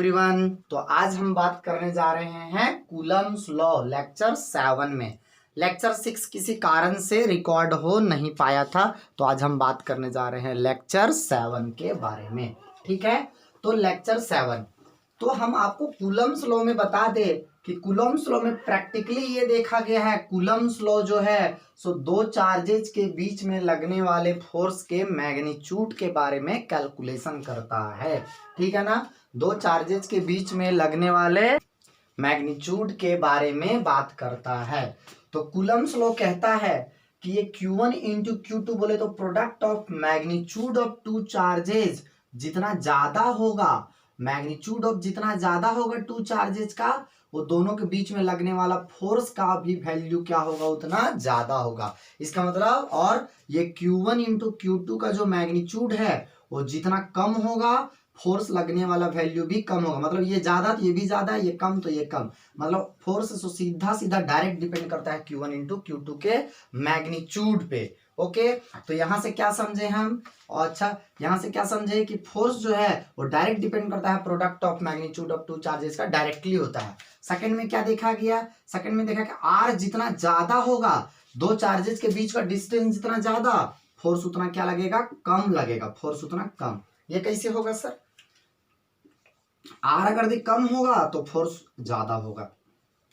Everyone. तो आज हम बात करने जा रहे हैं कूलम्स लॉ लेक्चर 7 में। लेक्चर 6 किसी कारण से रिकॉर्ड हो नहीं पाया था, तो आज हम बात करने जा रहे हैं लेक्चर 7 के बारे में। ठीक है, तो लेक्चर 7 तो हम आपको कूलम्स लॉ में बता दे कि कूलम्स लॉ में प्रैक्टिकली ये देखा गया है, कूलम्स लॉ जो है सो दो चार्जेज के बीच में लगने वाले फोर्स के मैग्नीट्यूड के बारे में कैलकुलेशन करता है। ठीक है ना, दो चार्जेज के बीच में लगने वाले मैग्नीट्यूड के बारे में बात करता है। तो कूलम्स लॉ कहता है कि ये Q1 इंटू Q2 बोले तो product of magnitude of two charges जितना ज्यादा होगा, मैग्नीट्यूड ऑफ जितना ज्यादा होगा टू चार्जेज का, वो दोनों के बीच में लगने वाला फोर्स का भी वैल्यू क्या होगा, उतना ज्यादा होगा। इसका मतलब, और ये Q1 इंटू Q2 का जो मैग्नीट्यूड है वो जितना कम होगा, फोर्स लगने वाला वैल्यू भी कम होगा। मतलब ये ज्यादा तो ये भी ज्यादा, ये कम तो ये कम। मतलब फोर्स सीधा सीधा डायरेक्ट डिपेंड करता है Q1 इंटू Q2 के मैग्नीट्यूड पे। ओके, तो यहां से क्या समझे हम, अच्छा यहां से क्या समझे कि फोर्स जो है वो डायरेक्ट डिपेंड करता है product of magnitude of two charges का, डायरेक्टली होता है। सेकंड में क्या देखा गया, सेकंड में देखा कि आर जितना ज्यादा होगा, दो चार्जेस के बीच का डिस्टेंस जितना ज्यादा, फोर्स उतना क्या लगेगा, कम लगेगा, फोर्स उतना कम। ये कैसे होगा सर, आर अगर कम होगा तो फोर्स ज्यादा होगा,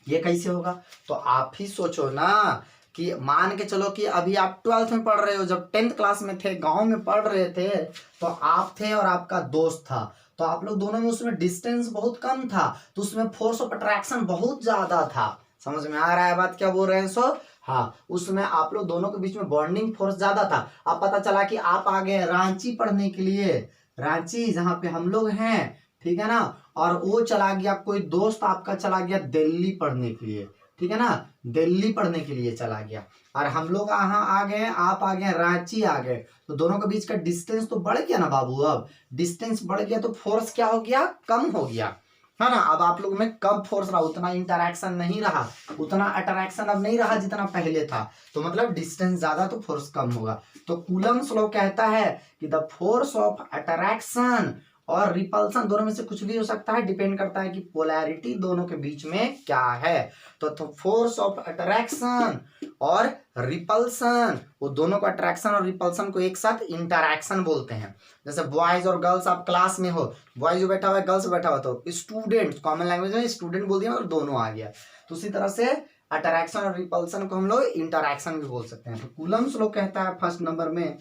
ये कैसे होगा? तो आप ही सोचो ना कि मान के चलो कि अभी आप 12th में पढ़ रहे हो, जब 10th क्लास में थे, गांव में पढ़ रहे थे, तो आप थे और आपका दोस्त था, तो आप लोग दोनों में उसमें डिस्टेंस बहुत कम था, तो उसमें फोर्स ऑफ अट्रैक्शन बहुत ज्यादा था। समझ में आ रहा है बात क्या बोल रहे हैं? सो हाँ, उसमें आप लोग दोनों के बीच में बॉन्डिंग फोर्स ज्यादा था। अब पता चला कि आप आ गए रांची पढ़ने के लिए, रांची जहां पे हम लोग हैं, ठीक है ना, और वो चला गया, कोई दोस्त आपका चला गया दिल्ली पढ़ने के लिए, ठीक है ना, दिल्ली पढ़ने के लिए चला गया, और हम लोग यहाँ आ गए, आप आ गए रांची आ गए, तो दोनों के बीच का डिस्टेंस तो बढ़ गया ना बाबू। अब डिस्टेंस बढ़ गया तो फोर्स क्या हो गया, कम हो गया, है ना। अब आप लोग में कम फोर्स रहा, उतना इंटरैक्शन नहीं रहा, उतना अट्रैक्शन अब नहीं रहा जितना पहले था, तो मतलब डिस्टेंस ज्यादा तो फोर्स कम होगा। तो कूलम्स लॉ कहता है कि द फोर्स ऑफ अट्रैक्शन और रिपल्सन दोनों में से कुछ भी हो सकता है, डिपेंड करता है कि पोलैरिटी दोनों के बीच में क्या है। तो फोर्स ऑफ अट्रैक्शन और रिपल्सन, वो दोनों को, अट्रैक्शन और रिपल्सन को एक साथ इंटरैक्शन बोलते हैं। जैसे बॉयज और गर्ल्स, आप क्लास में हो, बॉयज बैठा हुआ है, गर्ल्स बैठा हुआ, तो स्टूडेंट, कॉमन लैंग्वेज में स्टूडेंट बोल दिया और दोनों आ गया, तो उसी तरह से अट्रैक्शन और रिपल्सन को हम लोग इंटरैक्शन भी बोल सकते हैं। तो कूलम्स लॉ कहता है फर्स्ट नंबर में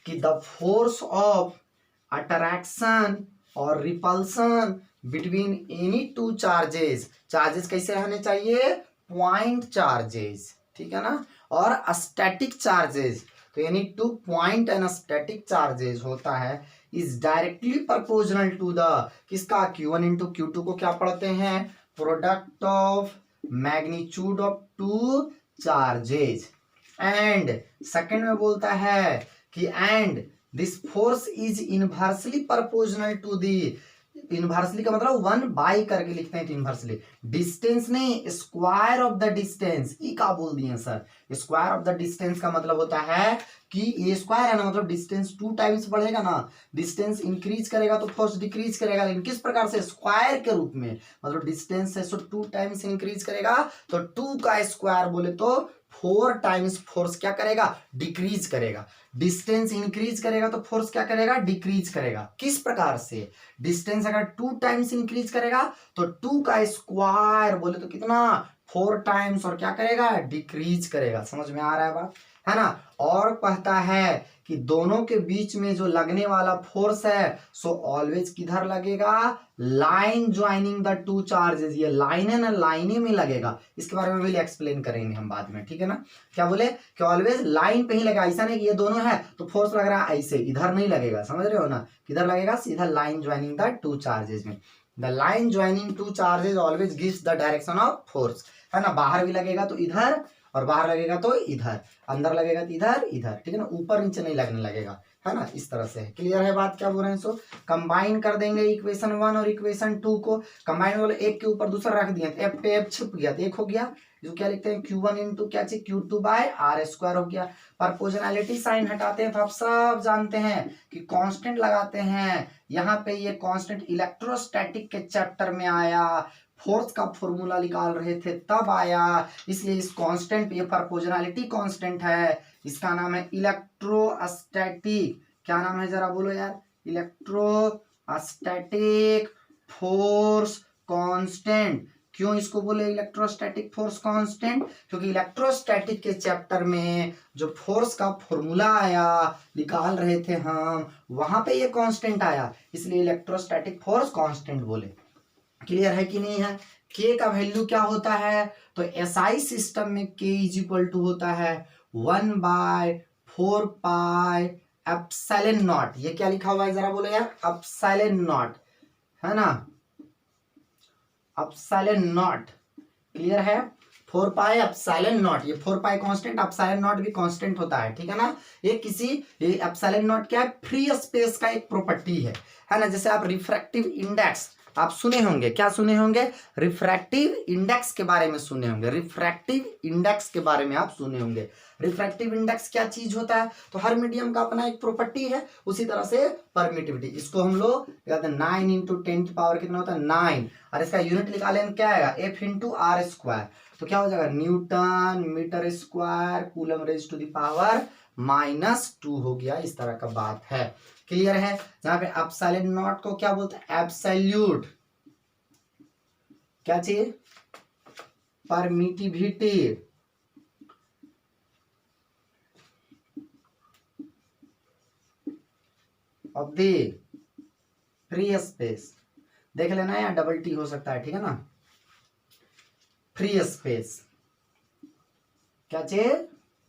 कि द फोर्स ऑफ अट्रैक्शन और repulsion between any two charges, charges कैसे रहने चाहिए, पॉइंट चार्जेस, ठीक है ना, और स्टैटिक चार्जेस, तो any two point and static charges होता है, is directly proportional to the, किसका, Q1 इंटू Q2 को क्या पढ़ते हैं, product of magnitude of two charges. And second में बोलता है कि and this force is inversely proportional to the, inversely का मतलब 1 बाई करके लिखते हैं, इनवर्सली, डिस्टेंस नहीं, स्क्वायर ऑफ द डिस्टेंस। ई का बोल दिए sir, square of the distance का मतलब होता है कि ये स्क्वायर है ना, मतलब डिस्टेंस 2 टाइम्स बढ़ेगा ना, डिस्टेंस इंक्रीज करेगा तो फोर्स डिक्रीज करेगा, लेकिन किस प्रकार से, स्क्वायर के रूप में, मतलब डिस्टेंस है सो 2 टाइम्स इंक्रीज करेगा, तो 2 का स्क्वायर बोले तो 4 टाइम्स फोर्स क्या करेगा, डिक्रीज करेगा। डिस्टेंस इंक्रीज करेगा तो फोर्स क्या करेगा, डिक्रीज करेगा। किस प्रकार से, डिस्टेंस अगर 2 टाइम्स इंक्रीज करेगा तो 2 का स्क्वायर बोले तो कितना, 4 टाइम्स, और क्या करेगा, डिक्रीज करेगा। समझ में आ रहा है बात, है ना। और कहता है कि दोनों के बीच में जो लगने वाला फोर्स है सो ऑलवेज किधर लगेगा, line joining the two charges, ये लाइन है ना, लाइन में लगेगा, इसके बारे में भी एक्सप्लेन करेंगे हम बाद में, ठीक है ना। क्या बोले कि ऑलवेज लाइन पे ही लगेगा, ऐसा नहीं कि ये दोनों है तो फोर्स लग रहा है ऐसे, इधर नहीं लगेगा, समझ रहे हो ना, किधर लगेगा, सीधा line joining the two charges में। The line joining two charges always gives the direction of force, है ना, बाहर भी लगेगा तो इधर, और बाहर लगेगा तो इधर, अंदर लगेगा तो इधर इधर, ठीक है ना, ऊपर नीचे नहीं लगने लगेगा, है ना, इस तरह से है। क्लियर है बात, क्या बोल रहे हैं? सो कंबाइन कर देंगे इक्वेशन 1 और इक्वेशन 2 को, कंबाइन वाले एक के ऊपर दूसरा रख दिया तो एफ पे एफ छिप गया तो एक हो गया, जो क्या लिखते हैं Q1 इंटू क्या चाहिए Q2 बाय आर स्क्वायर हो गया। प्रोपोर्शनैलिटी साइन हटाते हैं तो आप सब जानते हैं कि कांस्टेंट लगाते हैं, यहाँ पे ये कांस्टेंट इलेक्ट्रोस्टैटिक के चैप्टर में आया, फोर्स का फॉर्मूला निकाल रहे थे तब आया, इसलिए इस कांस्टेंट, ये प्रोपोर्शनैलिटी कांस्टेंट है, इसका नाम है इलेक्ट्रोस्टैटिक, क्या नाम है जरा बोलो यार, इलेक्ट्रोस्टैटिक फोर्स कांस्टेंट। क्यों इसको बोले इलेक्ट्रोस्टैटिक फोर्स कांस्टेंट? क्योंकि इलेक्ट्रोस्टैटिक के चैप्टर में जो फोर्स का फॉर्मूला आया, निकाल रहे थे हम, वहां पे ये कांस्टेंट आया, इसलिए इलेक्ट्रोस्टैटिक फोर्स कांस्टेंट बोले। क्लियर है कि नहीं है? के का वैल्यू क्या होता है? तो एसआई सिस्टम में के इज इक्वल टू होता है 1/4 पाई एप्सिलॉन नॉट। ये क्या लिखा हुआ है जरा बोलो यार, एप्सिलॉन नॉट, है ना, एप्सिलॉन नॉट। क्लियर है? 4 पाई एप्सिलॉन नॉट, ये 4 पाई कांस्टेंट, एप्सिलॉन नॉट भी कांस्टेंट होता है, ठीक है ना। ये एप्सिलॉन नॉट क्या है? फ्री स्पेस का एक प्रॉपर्टी है ना। जैसे आप रिफ्रैक्टिव इंडेक्स आप सुने होंगे, क्या सुने होंगे? रिफ्रैक्टिव इंडेक्स के बारे में सुने होंगे, रिफ्रैक्टिव इंडेक्स के बारे में आप सुने होंगे। रिफ्रैक्टिव इंडेक्स क्या चीज होता है? तो हर मीडियम का अपना एक प्रॉपर्टी है, उसी तरह से परमिटिविटी, इसको हम लोग कहते हैं 9 इंटू 10 की पावर कितना होता है 9, और इसका यूनिट निकालेंगे क्या आएगा? एफ इंटू आर स्क्वायर, तो क्या हो जाएगा? Newton metre square coulomb raise to the power -2 हो गया, इस तरह का बात है। क्लियर है? जहां पे एप्सिलॉन नॉट को क्या बोलते हैं? एब्सोल्यूट क्या चाहिए? Permittivity of the free space, देख लेना, या डबल टी हो सकता है, ठीक है ना। फ्री स्पेस क्या चाहिए?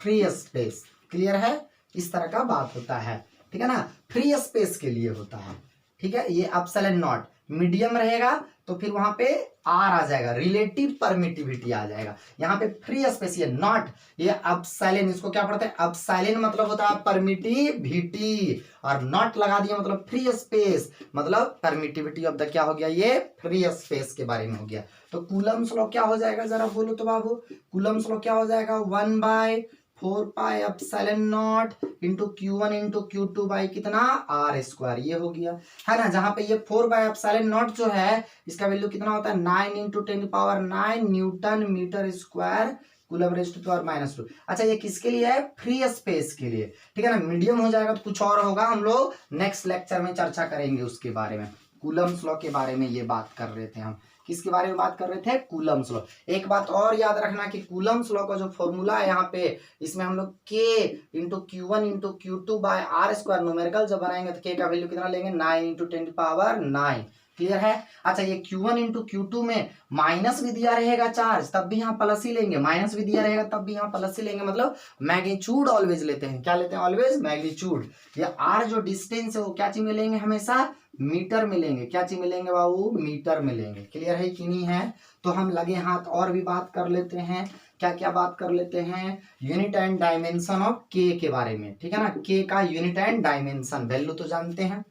Free space. क्लियर है? इस तरह का बात होता है, ठीक है ना, फ्री स्पेस के लिए होता है, ठीक है। ये एप्सिलॉन नॉट मीडियम रहेगा तो फिर वहां पे आर आ जाएगा, रिलेटिव परमिटिविटी आ जाएगा। यहाँ पे फ्री स्पेस, ये नॉट, ये एप्सिलॉन, इसको क्या पढ़ते हैं? एप्सिलॉन मतलब होता है परमिटिविटी, और नॉट लगा दिया मतलब फ्री स्पेस, मतलब परमिटिविटी ऑफ द क्या हो गया? ये फ्री स्पेस के बारे में हो गया। तो कूलम्स लॉ क्या हो जाएगा जरा बोलो तो बाबू? कूलम्स लॉ क्या हो जाएगा? 1/4 pi epsilon not into Q1 into Q2 by कितना? आर स्क्वायर, ये हो गया, है ना। जहां पे ये 4 बाई एप्सिलॉन नॉट जो है, इसका वैल्यू कितना होता है? 9 इंटू 10 की power 9 newton metre square coulomb raise to power -2। अच्छा, ये किसके लिए है? फ्री स्पेस के लिए, ठीक है ना। मीडियम हो जाएगा तो कुछ और होगा, हम लोग नेक्स्ट लेक्चर में चर्चा करेंगे उसके बारे में। कूलम्स लॉ के बारे में ये बात कर रहे थे हम, किसके बारे में बात कर रहे थे? Coulomb's law. एक बात और याद रखना कि कूलम्स लॉ का जो फॉर्मूला है यहाँ पे, इसमें हम लोग K into Q1 into Q2 by R square numerical जब बनाएंगे तो के का वैल्यू कितना लेंगे? 9 इंटू 10 की पावर 9। क्लियर है? अच्छा, ये Q1 इंटू Q2 में माइनस भी दिया रहेगा चार्ज, तब भी यहाँ प्लस ही लेंगे, माइनस भी दिया रहेगा तब भी यहाँ प्लस ही लेंगे, मतलब मैग्नीट्यूड ऑलवेज लेते हैं। क्या लेते हैं? Always magnitude. ये आर जो डिस्टेंस है वो क्या चीज में लेंगे? हमेशा मीटर में लेंगे। क्या चीज में लेंगे बाबू? मीटर में लेंगे। क्लियर है कि नहीं है? तो हम लगे हाथ और भी बात कर लेते हैं। क्या क्या बात कर लेते हैं? यूनिट एंड डायमेंशन ऑफ के के बारे में, ठीक है ना। के का यूनिट एंड डायमेंशन वैल्यू तो जानते हैं।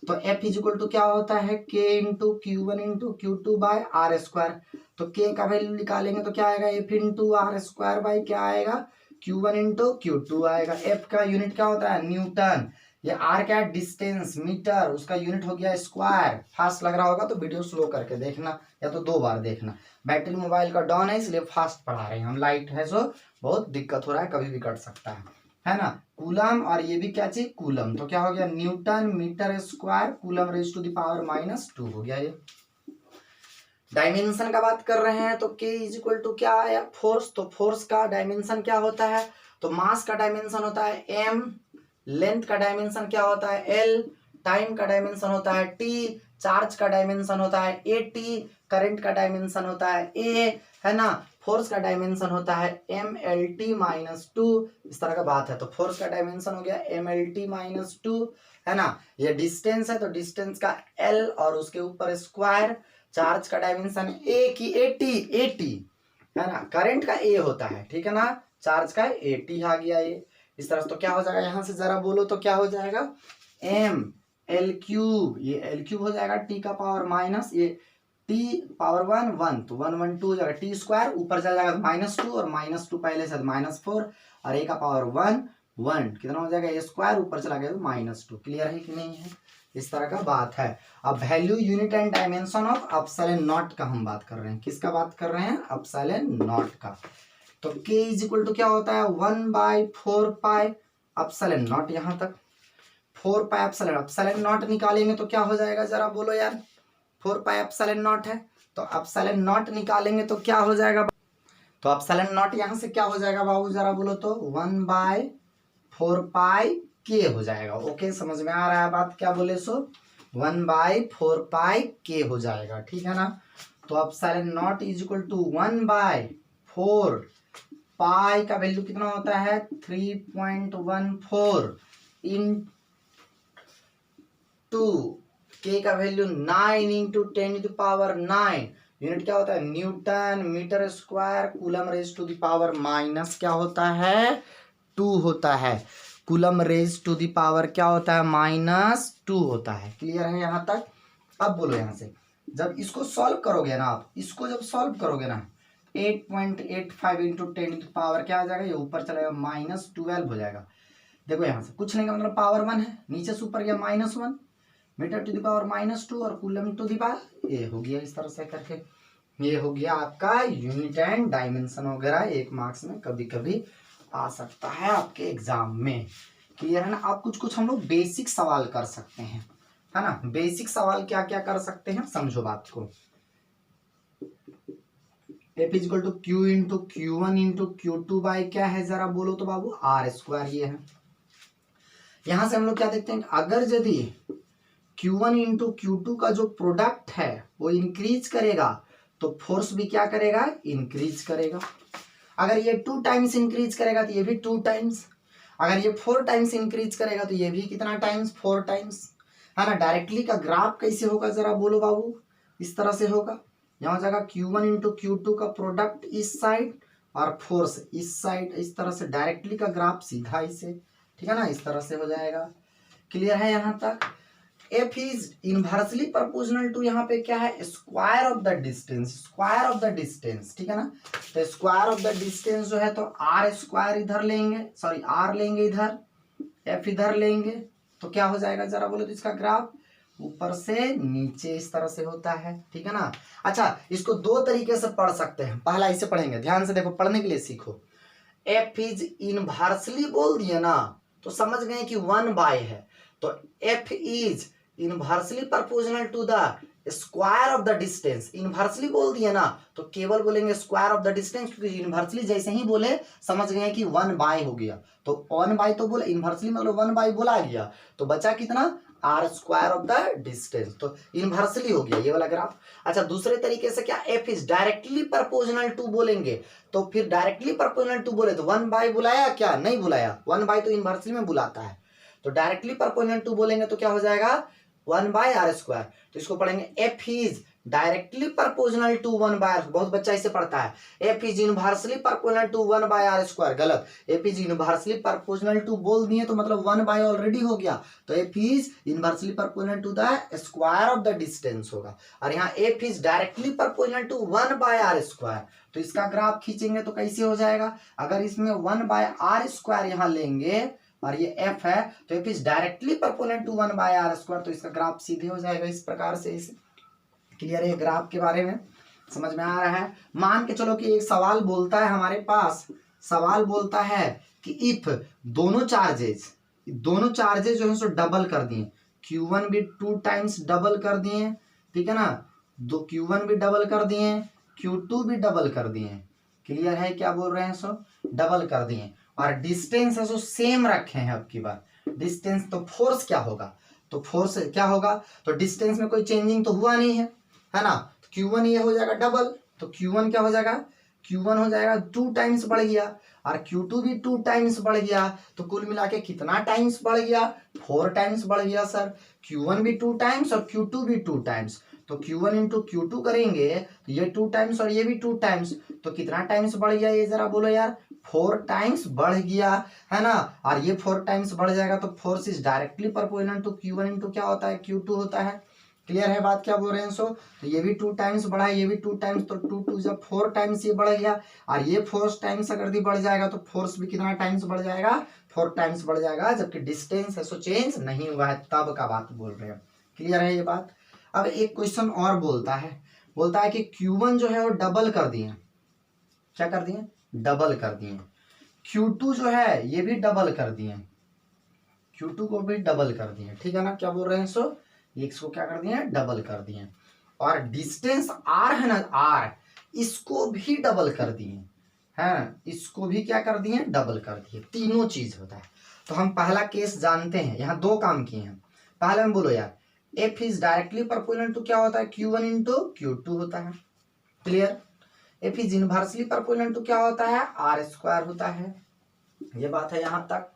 तो F इज इक्वल टू क्या होता है? K into Q1 into Q2 by R square. तो K का वैल्यू निकालेंगे तो क्या आएगा? F into R square by क्या आएगा? Q1 इंटू Q2 आएगा। F का यूनिट क्या होता है? न्यूटन। ये R क्या है? डिस्टेंस, मीटर, उसका यूनिट हो गया स्क्वायर। फास्ट लग रहा होगा तो वीडियो स्लो करके देखना, या तो 2 बार देखना। बैटरी मोबाइल का डाउन है इसलिए फास्ट पढ़ा रहे हैं हम, लाइट है सो बहुत दिक्कत हो रहा है, कभी भी कट सकता है ना। कूलम, और ये भी क्या चीज? कूलम। तो क्या हो गया? Newton metre square coulomb raise to the power -2 हो गया। ये डायमेंशन का बात कर रहे हैं तो के इज इक्वल टू क्या है? फोर्स। तो फोर्स का डायमेंशन क्या होता है? तो मास का डायमेंशन होता है m, लेंथ का डायमेंशन क्या होता है? l, टाइम का डायमेंशन होता है t, चार्ज का डायमेंशन होता है at, करंट का डायमेंशन होता है a, है ना। फोर्स का डायमेंशन होता है mlt -2, इस तरह का बात है। तो फोर्स का डायमेंशन हो गया mlt -2, है ना। ये डिस्टेंस है तो डिस्टेंस का l और उसके ऊपर स्क्वायर। चार्ज का डायमेंशन a की 80, है ना, करंट का ए होता है, ठीक है ना, चार्ज का ए, टी आ गया ये इस तरह। तो क्या हो जाएगा यहाँ से जरा बोलो तो क्या हो जाएगा, एम एल क्यूब, ये एल क्यूब हो जाएगा टी का पावर माइनस ये टी पावर 1 तो 1 2 हो जाएगा, टी स्क्वायर ऊपर चला जाएगा -2 और -2 पहले से -4 और ए का पावर 1 कितना हो जाएगा ए स्क्वायर ऊपर चला गया तो -2। क्लियर है कि नहीं है, इस तरह का बात है। अब value unit and dimension of epsilon not का हम बात कर रहे हैं, किसका बात कर रहे हैं, एप्सिलॉन नॉट का। तो k इज इक्वल टू क्या होता है 1/4 पाई एप्सिलॉन नॉट, यहाँ तक 4 पाई एप्सिलॉन नॉट निकालेंगे तो क्या हो जाएगा जरा बोलो यार, 4 पाई एप्सिलॉन नॉट है तो एप्सिलॉन नॉट निकालेंगे तो क्या हो जाएगा, तो एप्सिलॉन नॉट यहाँ से क्या हो जाएगा बाबू जरा बोलो तो 1/4 पाई के हो जाएगा। ओके समझ में आ रहा है बात, क्या बोले सो 1/4 पाई के हो जाएगा, ठीक है ना। तो epsilon naught is equal to 1/4 pi का वैल्यू कितना होता है 3.14 इन टू के का वैल्यू 9 इंटू 10⁻⁹ यूनिट क्या होता है newton metre square coulomb raise to the power minus क्या होता है 2 होता है, coulomb raise to the power क्या होता है -2 होता है। क्लियर है यहाँ तक। अब बोलो यहाँ से जब इसको सॉल्व करोगे ना, आप इसको जब सॉल्व करोगे ना 8.85 इंटू 10⁻, क्या आ जाएगा ये ऊपर चलेगा -12 हो जाएगा। देखो यहाँ से कुछ नहीं का मतलब पावर 1 है, नीचे से ऊपर गया -1 मीटर टू द पावर -2 और कूलम टू द पावर, ये हो गया इस तरह से करके, ये हो गया आपका यूनिट एंड डायमेंशन वगैरह, 1 मार्क्स में कभी कभी आ सकता है आपके एग्जाम में। क्लियर है ना। आप कुछ कुछ हम लोग बेसिक सवाल कर सकते हैं, है ना। बेसिक सवाल क्या क्या कर सकते हैं समझो बात को। F is equal to Q into Q1 into Q2 by क्या है जरा बोलो तो बाबू R², ये है। यहां से हम लोग क्या देखते हैं, अगर यदि Q1 इंटू Q2 का जो प्रोडक्ट है वो इंक्रीज करेगा तो फोर्स भी क्या करेगा इंक्रीज करेगा। अगर ये 2 टाइम्स इंक्रीज करेगा तो ये भी 2 टाइम्स, अगर ये 4 टाइम्स इंक्रीज करेगा तो ये भी कितना टाइम्स 4 टाइम्स, है ना। डायरेक्टली का ग्राफ कैसे होगा जरा बोलो बाबू, इस तरह से होगा, यहाँ हो जाएगा Q1 इंटू Q2 का प्रोडक्ट इस साइड और फोर्स इस साइड, इस तरह से डायरेक्टली का ग्राफ सीधा इसे, ठीक है ना, इस तरह से हो जाएगा। क्लियर है यहाँ तक। F is inversely proportional to यहाँ पे क्या है square of the distance, square of the distance, ठीक है ना। तो स्क्वायर ऑफ द डिस्टेंस जो है तो R² इधर लेंगे, सॉरी R लेंगे इधर, F इधर लेंगे तो क्या हो जाएगा जरा बोलो तो इसका ग्राफ ऊपर से नीचे इस तरह से होता है, ठीक है ना। अच्छा इसको 2 तरीके से पढ़ सकते हैं, पहला इसे पढ़ेंगे, ध्यान से देखो, पढ़ने के लिए सीखो। F इज इनवर्सली बोल दिए ना तो समझ गए कि 1/, है तो F is inversely proportional to the square of the distance. Inversely बोल दिए ना तो केवल बोलेंगे स्क्वायर ऑफ द डिस्टेंस, क्योंकि इनवर्सली जैसे ही बोले समझ गए कि 1/, हो गया तो 1/, तो बोले इनवर्सली मतलब 1/, बोला गया तो बचा कितना R² ऑफ द डिस्टेंस, तो इनवर्सली हो गया ये वाला ग्राफ। अच्छा दूसरे तरीके से क्या F is directly proportional to बोलेंगे, तो फिर डायरेक्टली प्रोपोर्शनल टू बोले तो 1/, बुलाया क्या नहीं बुलाया, 1/, तो इनवर्सली में बुलाता है, तो डायरेक्टली प्रोपोर्शनल टू बोलेंगे तो क्या हो जाएगा 1/R²। तो इसको पढ़ेंगे F is directly proportional to 1/R, बहुत बच्चा इसे पढ़ता है। F is inversely proportional to 1/R², गलत। F is inversely proportional to बोल दिए तो मतलब 1/, ऑलरेडी हो गया, तो F is inversely proportional to the square of the distance होगा। और यहाँ F is directly proportional to 1/R², तो इसका ग्राफ खींचेंगे तो कैसे हो जाएगा, अगर इसमें 1/R² यहाँ लेंगे और ये F है तो F is directly proportional to 1/R², तो इसका ग्राफ सीधे हो जाएगा इस प्रकार से। इस क्लियर है ग्राफ के बारे में, समझ में आ रहा है। मान के चलो कि एक सवाल बोलता है हमारे पास, सवाल बोलता है कि इफ दोनों चार्जेज जो है सो डबल कर दिए, Q1 भी 2 टाइम्स डबल कर दिए, ठीक है ना, दो Q1 भी डबल कर दिए, Q2 भी डबल कर दिए। क्लियर है क्या बोल रहे हैं सो डबल कर दिए, और डिस्टेंस है सो सेम रखे हैं। अब की बार डिस्टेंस, तो फोर्स क्या होगा, तो फोर्स क्या होगा, तो डिस्टेंस में कोई चेंजिंग तो हुआ नहीं है ना। तो Q1 ये हो जाएगा डबल, तो Q1 क्या हो जाएगा, Q1 हो जाएगा 2 टाइम्स बढ़ गया और Q2 भी 2 टाइम्स बढ़ गया, तो कुल मिला के कितना टाइम्स बढ़ गया 4 टाइम्स बढ़ गया सर। Q1 भी 2 टाइम्स और Q2 भी 2 टाइम्स, तो Q1 इंटू Q2 करेंगे तो ये 2 टाइम्स और ये भी 2 टाइम्स, तो कितना टाइम्स बढ़ गया ये जरा बोलो यार, 4 टाइम्स बढ़ गया, है ना। और ये 4 टाइम्स बढ़ जाएगा तो force is directly proportional to Q1 into क्या होता है, Q2 होता है। क्लियर है बात क्या बोल रहे हैं सो। तो ये भी 2 टाइम्स बढ़ा है, ये भी 2 टाइम्स, तो 2 2 जब 4 टाइम्स ये बढ़ गया, और ये 4 टाइम्स अगर भी बढ़ जाएगा तो फोर्स भी कितना टाइम्स बढ़ जाएगा, 4 टाइम्स बढ़ जाएगा, जबकि डिस्टेंस है सो चेंज नहीं हुआ है, तब का बात बोल रहे हैं। क्लियर है ये बात। अब एक क्वेश्चन और बोलता है कि Q1 जो है वो डबल कर दिए, क्या कर दिए, डबल कर दिए। Q2 जो है ये भी डबल कर दिए, Q2 को भी डबल कर दिए, ठीक है ना, क्या बोल रहे हैं सो, इसको क्या कर दिए, डबल कर दिए। और डिस्टेंस R है ना, R, इसको भी डबल कर दिए हैं, इसको भी क्या कर दिए, डबल कर दिए। तीनों चीज होता है। तो हम पहला केस जानते हैं, यहाँ 2 काम किए हैं। पहले में बोलो यार, F is directly proportional to क्या होता है, Q1 इंटू Q2 होता है। Clear. F is inversely proportional to क्या होता है, R स्क्वायर होता है। ये बात है यहां तक।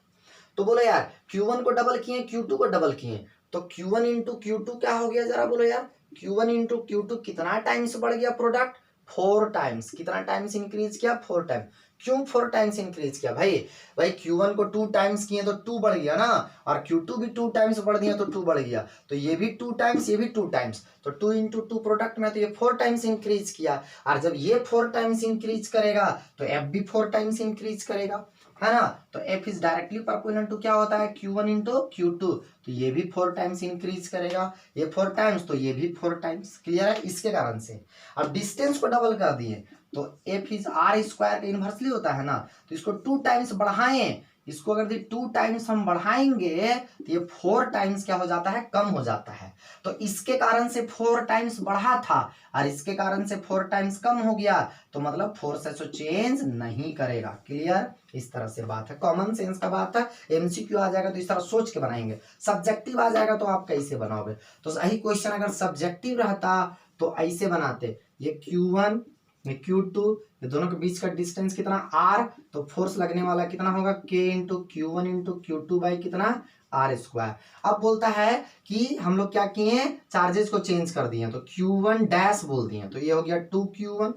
तो बोलो यार Q1 को डबल किए, Q2 को डबल किए, तो Q1 इंटू Q2 क्या हो गया जरा बोलो यार, Q1 इंटू Q2 कितना टाइम्स बढ़ गया प्रोडक्ट, 4 टाइम्स। कितना टाइम्स इंक्रीज किया, 4 टाइम। क्यों 4 टाइम्स इंक्रीज किया भाई Q1 को 2 टाइम्स किए तो 2 बढ़ गया ना, और Q2 भी 2 टाइम्स बढ़ दिया तो 2 बढ़ गया, तो ये भी 2 टाइम्स, ये भी 2 टाइम्स, तो 2 इंटू 2 प्रोडक्ट में, तो ये 4 टाइम्स इंक्रीज किया। और जब ये 4 टाइम्स इंक्रीज करेगा तो F भी 4 टाइम्स इंक्रीज करेगा, है ना। तो F is directly proportional to क्या होता है, Q1 इंटू Q2, तो ये भी 4 टाइम्स इंक्रीज करेगा, ये 4 टाइम्स तो ये भी 4 टाइम्स। क्लियर है, इसके कारण से। अब डिस्टेंस को डबल कर दिए तो F इज R स्क्वायर का इनवर्सली होता है ना, तो इसको 2 टाइम्स बढ़ाएं, इसको अगर 2 टाइम्स हम बढ़ाएंगे तो ये 4 टाइम्स क्या हो जाता है, कम हो जाता है। तो इसके कारण से 4 टाइम्स बढ़ा था और इसके कारण से 4 टाइम्स कम हो गया, तो मतलब फोर्स ऐसे चेंज नहीं करेगा। क्लियर, इस तरह से बात है, कॉमन सेंस का बात है। एमसीक्यू आ जाएगा तो इस तरह सोच के बनाएंगे, सब्जेक्टिव आ जाएगा तो आप कैसे बनाओगे। तो सही क्वेश्चन अगर सब्जेक्टिव रहता तो ऐसे बनाते, ये Q1 ये Q2, ये दोनों के बीच का डिस्टेंस कितना R, तो फोर्स लगने वाला कितना होगा K into Q1 into Q2 by कितना R स्क्वायर। अब बोलता है कि हम लोग क्या किए, चार्जेस को चेंज कर दिए, तो Q1 डैश बोल दिए, तो ये हो गया 2Q1।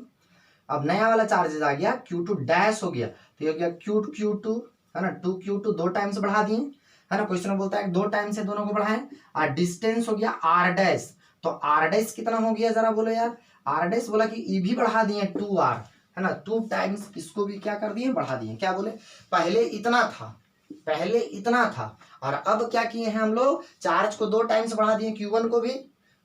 अब नया वाला चार्जेस आ गया, Q2 डैश हो गया, तो ये हो गया Q2, है ना, 2Q2 2 टाइम्स बढ़ा दिए, है ना। क्वेश्चन में बोलता है 2 टाइम से दोनों को बढ़ाएं, और डिस्टेंस हो गया R डैश, तो R डैश कितना हो गया जरा बोलो यार, R डैश बोला कि ई भी बढ़ा दिए 2R, है ना, 2 टाइम्स इसको भी क्या कर दिए, बढ़ा दिए। क्या बोले, पहले इतना था और अब क्या किए हैं हम लोग, चार्ज को 2 टाइम्स बढ़ा दिए, Q1 को भी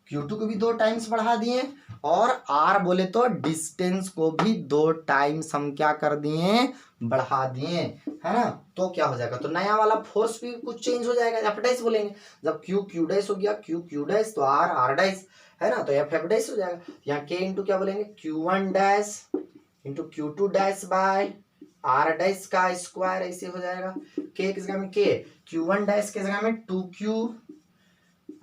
Q2 को भी 2 टाइम्स बढ़ा दिए, और R बोले तो डिस्टेंस को भी 2 टाइम्स हम क्या कर दिए, बढ़ा दिए, है ना। तो क्या हो जाएगा, तो नया वाला फोर्स भी कुछ चेंज हो जाएगा, F डैश बोलेंगे। जब Q डैश हो गया, Q डैश, तो R डैश, है ना, तो F डैश हो जाएगा। यहाँ K इंटू क्या बोलेंगे, Q1 dash into Q2 dash by R dash का स्क्वायर, ऐसे हो जाएगा। K की जगह में K, Q1 डैश की जगह में 2Q,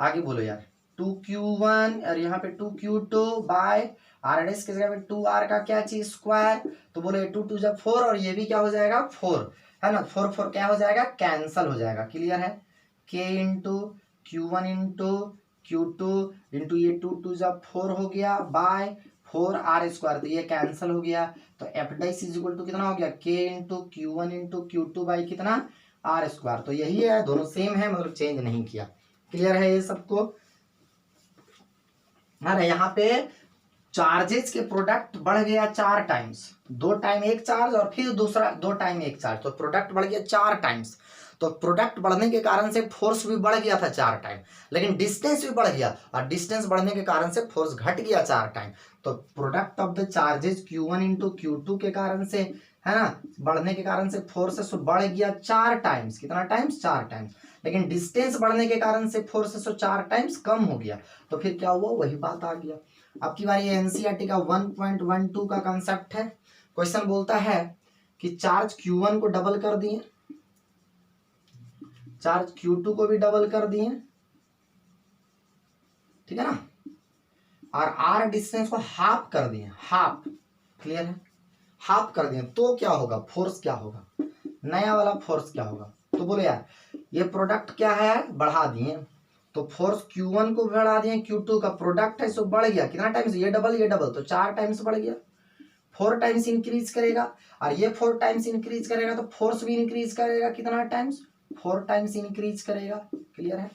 आगे बोलो यार 2Q1, और यहाँ पे 2Q2 बाय R डैश की जगह में 2R का क्या चीज, स्क्वायर, तो बोलो 2 2 जब 4, और ये भी क्या हो जाएगा 4, है ना, 4 4 क्या हो जाएगा, कैंसल हो जाएगा। क्लियर है, K into Q1 into Q2 into ये 2 2 जब 4 हो गया बाय 4R स्क्वायर, तो ये कैंसल हो गया, तो F dash is equal to कितना हो गया, K into Q1 into Q2 by कितना R स्क्वायर। तो यही है, दोनों सेम है, मतलब चेंज नहीं किया। क्लियर है ये सबको, है ना। यहाँ पे चार्जेस के प्रोडक्ट बढ़ गया 4 टाइम्स, 2 टाइम एक चार्ज और फिर दूसरा 2 टाइम एक चार्ज, तो प्रोडक्ट बढ़ गया 4 टाइम्स। तो प्रोडक्ट बढ़ने के कारण से फोर्स भी बढ़ गया था 4 टाइम, लेकिन डिस्टेंस भी बढ़ गया, और डिस्टेंस बढ़ने के कारण से फोर्स घट गया 4 टाइम। तो product of the charges Q1 into Q2 के कारण से, है ना, बढ़ने के कारण से फोर्स बढ़ गया 4 टाइम्स, कितना टाइम्स, 4 टाइम्स, लेकिन डिस्टेंस बढ़ने के कारण से फोर्स 4 टाइम्स कम हो गया। तो फिर क्या हुआ, वही बात आ गया। अब की बार ये एनसीईआरटी का 1.12 का कंसेप्ट है। क्वेश्चन बोलता है कि चार्ज Q1 को डबल कर दिए, चार्ज Q2 को भी डबल कर दिए, ठीक है ना, और R डिस्टेंस को हाफ कर दिए, हाफ। क्लियर है, हाफ कर दिए, तो क्या होगा, फोर्स क्या होगा, नया वाला फोर्स क्या होगा। तो बोले यार ये प्रोडक्ट क्या है, बढ़ा दिए, तो फोर्स Q1 को बढ़ा दिए, Q2 का प्रोडक्ट है सो बढ़ गया, कितना टाइम्स, ये डबल तो 4 टाइम्स बढ़ गया, 4 टाइम्स इंक्रीज करेगा, और ये 4 टाइम्स इंक्रीज करेगा तो फोर्स भी इंक्रीज करेगा, कितना टाइम्स, 4 टाइम्स इंक्रीज करेगा। क्लियर है।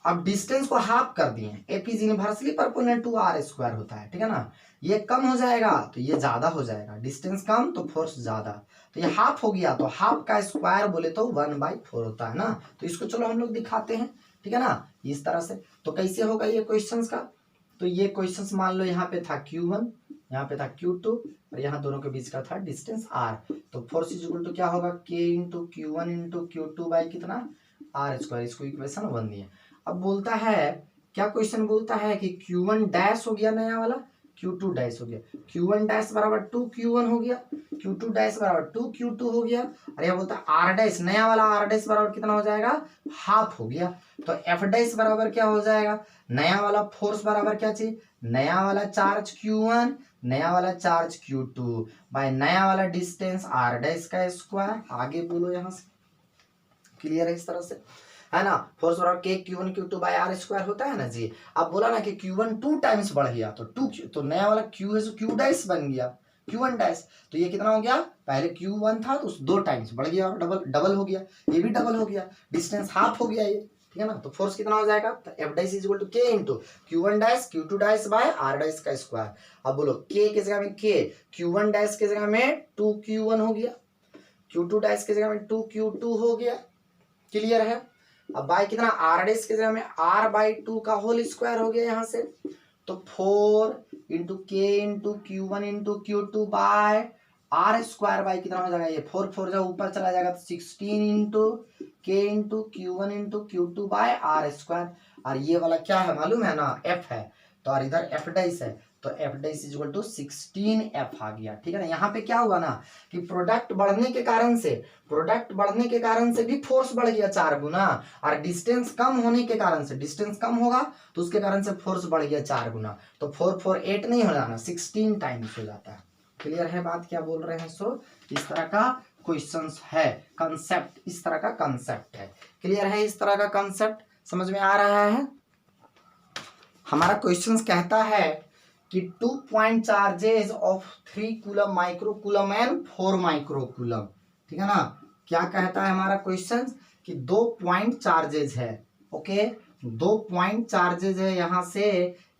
अब डिस्टेंस को हाफ कर दिए, F is inversely proportional to R square होता है, ठीक है ना, ये कम हो जाएगा तो ये ज्यादा हो जाएगा, डिस्टेंस कम तो फोर्स ज्यादा, तो ये हाफ हो गया, तो हाफ का स्क्वायर बोले तो 1/4 होता है ना, तो इसको चलो हम लोग दिखाते हैं, ठीक है ना, इस तरह से। तो कैसे होगा ये क्वेश्चंस का, तो ये क्वेश्चंस मान लो यहाँ पे था Q1, यहाँ पे था Q2, और यहाँ दोनों के बीच का था डिस्टेंस R, तो फोर्स इज इक्वल टू क्या होगा, K into Q1 into Q2 by कितना R स्क्वायर, इसको इक्वेशन 1 दिए। अब बोलता है, क्या क्वेश्चन बोलता है कि Q1 डैश हो गया नया वाला, Q2 डैश हो गया, Q1 डैश बराबर 2Q1 हो गया, Q2 डैश बराबर 2Q2 हो गया, और यह बोलता है R डैश, नया वाला R डैश बराबर कितना हो जाएगा, हाफ हो गया, तो F डैश बराबर क्या हो जाएगा, नया वाला फोर्स बराबर क्या चीज, नया वाला चार्ज Q1, नया वाला चार्ज Q2 बाय नया वाला डिस्टेंस R डैश का स्क्वायर। आगे बोलो यहाँ से, क्लियर है इस तरह से, है ना, फोर्स बराबर K Q1 Q2 by R square होता है ना जी। अब बोला ना कि Q1 2 टाइम्स बढ़ गया तो 2 तो नया वाला Q है, Q डैश बन गया, Q1 डैश, तो ये कितना हो गया, पहले Q1 था तो 2 टाइम्स बढ़ गया और डबल हो गया, ये भी डबल हो गया, डिस्टेंस हाफ हो गया ये, ठीक है ना, तो फोर्स कितना हो जाएगा, तो F dash is equal to K into Q1 dash Q2 dash by R dash का स्क्वायर। अब बोलो K की जगह में K, Q1 डैश की जगह में 2Q1 हो गया, Q2 डैश की जगह में 2Q2 हो गया, क्लियर है। अब बाय कितना, R डैश की जगह में R/2 का होल स्क्वायर हो गया यहाँ से, तो 4 into K into Q1 into Q2 by R square by कितना हो जाएगा, ये 4 जब ऊपर चला जाएगा तो 16 into K into Q1 into Q2 by R square, और ये वाला क्या है मालूम है ना, F है, तो और इधर F डैश है, तो F dash is equal to 16F आ गया, ठीक है ना। यहाँ पे क्या हुआ ना कि प्रोडक्ट बढ़ने के कारण से भी फोर्स बढ़ गया 4 गुना, और डिस्टेंस कम होने के कारण से, डिस्टेंस कम होगा तो उसके कारण से फोर्स बढ़ गया 4 गुना, तो 4 8 नहीं हो जाना, 16 टाइम्स हो जाता है। क्लियर है बात क्या बोल रहे हैं। सो इस तरह का क्वेश्चंस है, कंसेप्ट इस तरह का कंसेप्ट है, क्लियर है, इस तरह का कंसेप्ट समझ में आ रहा है। हमारा क्वेश्चंस कहता है कि 2 point charges of 3 coulomb microcoulomb and 4 microcoulomb, ठीक है ना। क्या कहता है हमारा क्वेश्चन कि 2 पॉइंट चार्जेस है, ओके, 2 पॉइंट चार्जेस है, यहाँ से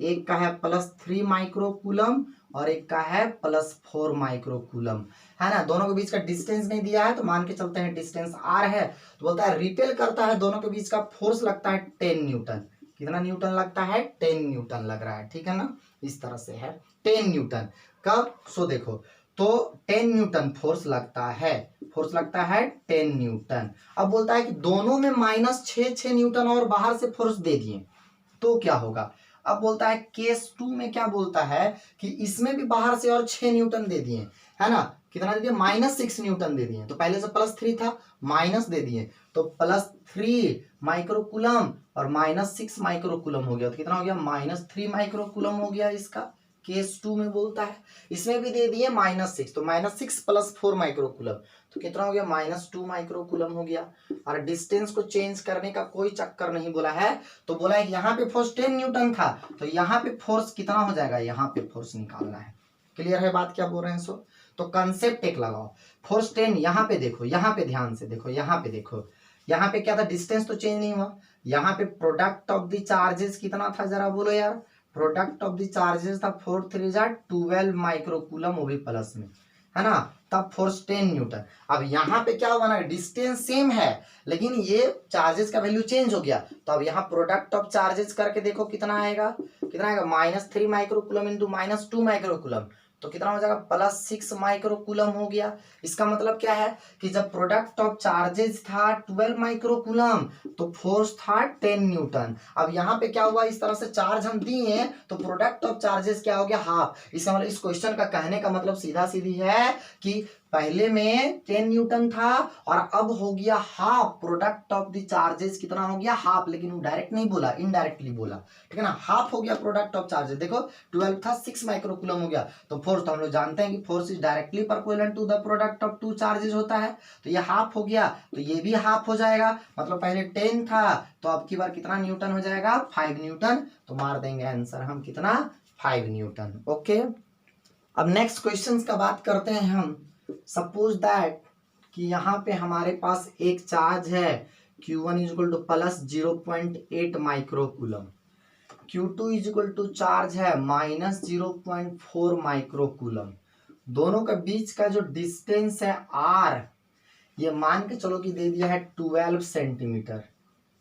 एक का है +3 माइक्रोकूलम और एक का है +4 माइक्रोकूलम, है ना। दोनों के बीच का डिस्टेंस नहीं दिया है तो मान के चलते हैं डिस्टेंस R है, तो बोलता है रिपेल करता है, दोनों के बीच का फोर्स लगता है 10 न्यूटन, कितना न्यूटन लगता है, 10 न्यूटन लग रहा है, ठीक है ना, इस तरह से है 10 न्यूटन। कब, सो देखो, तो 10 न्यूटन फोर्स लगता है 10 न्यूटन। अब बोलता है कि दोनों में -6 न्यूटन और बाहर से फोर्स दे दिए तो क्या होगा। अब बोलता है केस 2 में क्या बोलता है कि इसमें भी बाहर से और 6 न्यूटन दे दिए, है ना, कितना दे दिए, -6 न्यूटन दे दिए, तो पहले से +3 था माइनस दे दिए, तो +3 माइक्रोकूलम और -6 माइक्रोकूलम हो गया, तो कितना हो गया, -3 माइक्रोकूलम हो गया इसका, केस 2 में बोलता है। इसमें भी दे दिए -6, तो -6 + 4 माइक्रोकूलम, तो कितना हो गया, -2 माइक्रोकूलम हो गया। और डिस्टेंस को चेंज करने का कोई चक्कर नहीं बोला है, तो बोला है यहाँ पे फोर्स 10 न्यूटन था, तो यहाँ पे फोर्स कितना हो जाएगा, यहाँ पे फोर्स निकालना है। क्लियर है बात क्या बोल रहे हैं। सो तो कंसेप्ट एक लगाओ, फोर्स 10, यहाँ पे देखो, यहाँ पे ध्यान से देखो, यहाँ पे देखो, यहाँ पे क्या था, डिस्टेंस तो चेंज नहीं हुआ, यहाँ पे प्रोडक्ट ऑफ द चार्जेस कितना था जरा बोलो यार, प्रोडक्ट ऑफ द चार्जेस था 4 3 12 माइक्रोकूलम, वो भी प्लस में, है ना, तब फोर्स 10 न्यूटन। अब यहाँ पे क्या हुआ ना, डिस्टेंस सेम है लेकिन ये चार्जेस का वैल्यू चेंज हो गया, तो अब यहाँ प्रोडक्ट ऑफ चार्जेस करके देखो कितना आएगा, -3 माइक्रोकूलम इंटू -2 माइक्रोकूलम, तो कितना हो जाएगा, +6 माइक्रोकूलम हो गया। इसका मतलब क्या है कि जब प्रोडक्ट ऑफ चार्जेस था 12 माइक्रोकूलम तो फोर्स था 10 न्यूटन। अब यहाँ पे क्या हुआ, इस तरह से चार्ज हम दिए तो प्रोडक्ट ऑफ चार्जेस क्या हो गया, हाफ। इसका मतलब इस क्वेश्चन का कहने का मतलब सीधा सीधी है कि पहले में 10 न्यूटन था और अब हो गया half. Product of the charges कितना हो गया? हाफ। लेकिन वो डायरेक्ट नहीं बोला, इनडायरेक्टली बोला, ठीक है ना। हाफ हो गया प्रोडक्ट ऑफ चार्जेस। देखो 12 था, 6 माइक्रोकूलम हो गया। तो फोर्स, तो हम लोग जानते हैं कि force is directly perpendicular to the product of two charges होता है। तो ये हाफ हो गया, तो ये भी हाफ हो जाएगा। मतलब पहले 10 था तो अब की बार कितना न्यूटन हो जाएगा? 5 न्यूटन। तो मार देंगे आंसर हम कितना? 5 न्यूटन। ओके, अब नेक्स्ट क्वेश्चन का बात करते हैं हम। सपोज दैट कि यहाँ पे हमारे पास एक चार्ज है Q1 is equal to plus 0.8 microcoulomb, Q2 is equal to charge है माइनस 0.4 माइक्रोकूलम। दोनों के बीच का जो डिस्टेंस है R, ये मान के चलो कि दे दिया है 12 सेंटीमीटर।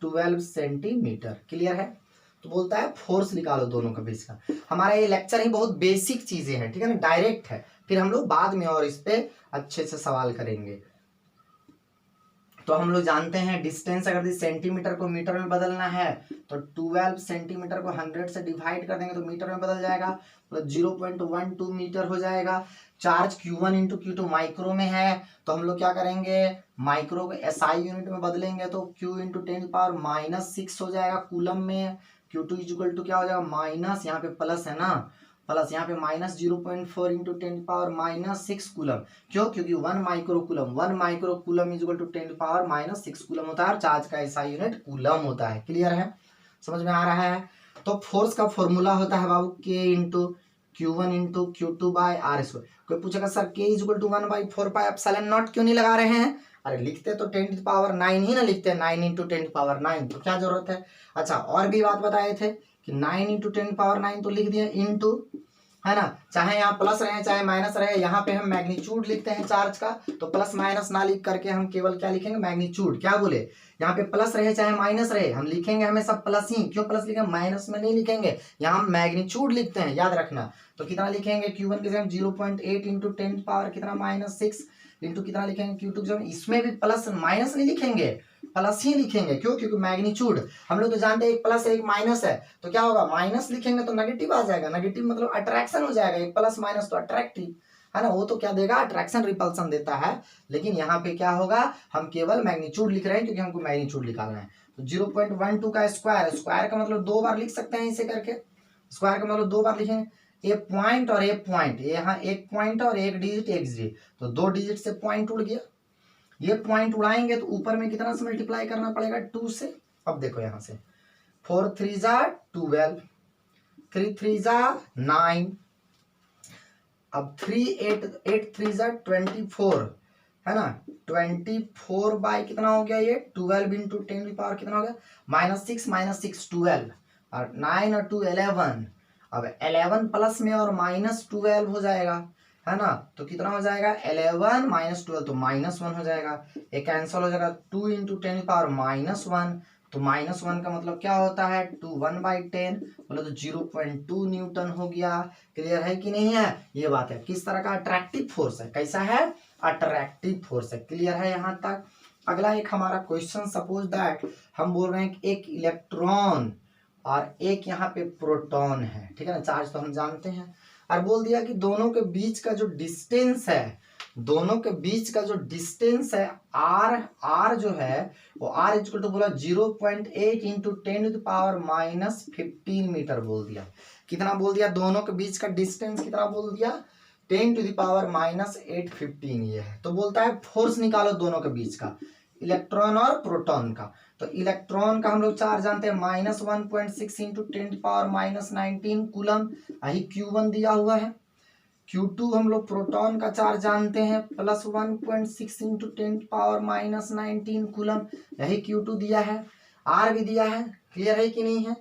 12 सेंटीमीटर, क्लियर है। तो बोलता है फोर्स निकालो दोनों के बीच का। हमारा ये लेक्चर ही बहुत बेसिक चीजें हैं, ठीक है ना, डायरेक्ट है। फिर हम लोग बाद में और इस पे अच्छे से सवाल करेंगे। तो हम लोग जानते हैं डिस्टेंस अगर सेंटीमीटर को मीटर में बदलना है तो 12 सेंटीमीटर को 100 से डिवाइड कर देंगे तो मीटर में बदल जाएगा, तो 0.12 मीटर हो जाएगा। Charge Q1 into Q2 micro में है, तो हम लोग क्या करेंगे? माइक्रो को SI यूनिट में बदलेंगे तो Q इंटू 10⁻⁻6 हो जाएगा कूलम में। Q2 इज इक्वल टू क्या हो जाएगा? माइनस, यहाँ पे प्लस है ना, प्लस यहाँ पे माइनस 0.4 इंटू 10⁻⁻6 कूलम। क्यों? क्योंकि 1 microcoulomb is equal to 10⁻⁻6 coulomb होता है और चार्ज का SI यूनिट कूलम होता है। क्लियर है, समझ में आ रहा है। तो फोर्स का फॉर्मूला होता है बाबू K into Q1 into Q2 by R square. कोई पूछेगा sir K is equal to 1/4πε0 क्यों नहीं लगा रहे हैं? अरे लिखते तो 10⁹ ही ना लिखते, 9 इंटू 10⁹, तो क्या जरूरत है। अच्छा, और भी बात बताए थे कि 9 इंटू 10⁹ तो लिख दिए इंटू, है ना, चाहे यहाँ प्लस रहे चाहे माइनस रहे, यहाँ पे हम मैग्नीट्यूड लिखते हैं चार्ज का, तो प्लस माइनस ना लिख करके हम केवल क्या लिखेंगे? मैग्नीट्यूड। क्या बोले? यहाँ पे प्लस रहे चाहे माइनस रहे हम लिखेंगे हमेशा प्लस ही। क्यों प्लस लिखेंगे? माइनस में नहीं लिखेंगे, यहाँ हम मैग्नीट्यूड लिखते हैं, याद रखना। तो कितना लिखेंगे? Q1 के जगह 0.8 इंटू 10⁻, कितना -6 इंटू कितना लिखेंगे? Q2 के जगह इसमें भी प्लस माइनस नहीं लिखेंगे, प्लस ही लिखेंगे। क्यों? क्योंकि मैग्नीट्यूड हम लोग तो जानते हैं एक प्लस है एक माइनस है, तो क्या होगा? माइनस लिखेंगे तो नेगेटिव आ जाएगा, नेगेटिव मतलब अट्रैक्शन हो जाएगा। एक प्लस माइनस तो अट्रैक्टिव है ना, वो तो क्या देगा? अट्रैक्शन रिपल्सन देता है। लेकिन यहाँ पे क्या होगा? हम केवल मैग्नीट्यूड लिख रहे हैं क्योंकि हमको मैग्नीट्यूड निकालना है। तो 0.12 का स्क्वायर, स्क्वायर का मतलब 2 बार लिख सकते हैं इसे करके। स्क्वायर का मतलब 2 बार लिखेंगे। ए पॉइंट और ए पॉइंट, यहाँ एक पॉइंट और एक डिजिट एक डिजिट, तो 2 डिजिट से पॉइंट उड़ गया। ये पॉइंट उड़ाएंगे तो ऊपर में कितना से मल्टीप्लाई करना पड़ेगा? 2 से। अब देखो यहाँ से 4 3 जा 12, 3 3 जा 9, अब 3 8 3 जा 24, है ना। 24 बाय कितना हो गया? ये 12 इंटू 10⁻, कितना हो गया? -6 12, और 9 और 2 11। अब 11 प्लस में और -12 हो जाएगा, है ना। तो कितना हो जाएगा? 11 -12 तो -1 हो जाएगा। एक कैंसिल हो जाएगा। 2 इंटू 10⁻⁻1, तो -1 का मतलब क्या होता है? 2 1/10, बोले तो 0.2 न्यूटन हो गया। क्लियर है कि नहीं है? ये बात है। किस तरह का? अट्रैक्टिव फोर्स है। कैसा है? अट्रैक्टिव फोर्स है। क्लियर है यहाँ तक। अगला एक हमारा क्वेश्चन, सपोज दैट हम बोल रहे हैं कि एक इलेक्ट्रॉन और एक यहाँ पे प्रोटॉन है, ठीक है ना। चार्ज तो हम जानते हैं, और बोल दिया कि दोनों के बीच का जो डिस्टेंस है, दोनों के बीच का जो डिस्टेंस है आर जो है वो R इक्वल टू बोला 0.8 इंटू 10⁻⁻15 मीटर बोल दिया। कितना बोल दिया? दोनों के बीच का डिस्टेंस कितना बोल दिया? 10⁻⁻8 15 ये है। तो बोलता है फोर्स निकालो दोनों के बीच का, इलेक्ट्रॉन और प्रोटॉन का। तो इलेक्ट्रॉन का हम लोग चार्ज जानते हैं -1.6 इंटू 10⁻⁻19 कूलम, यही Q1 दिया हुआ है। Q2 हम लोग प्रोटॉन का चार्ज जानते हैं +1.6 इंटू 10⁻⁻19 कूलम, यही Q2 दिया है। R भी दिया है। क्लियर है कि नहीं है?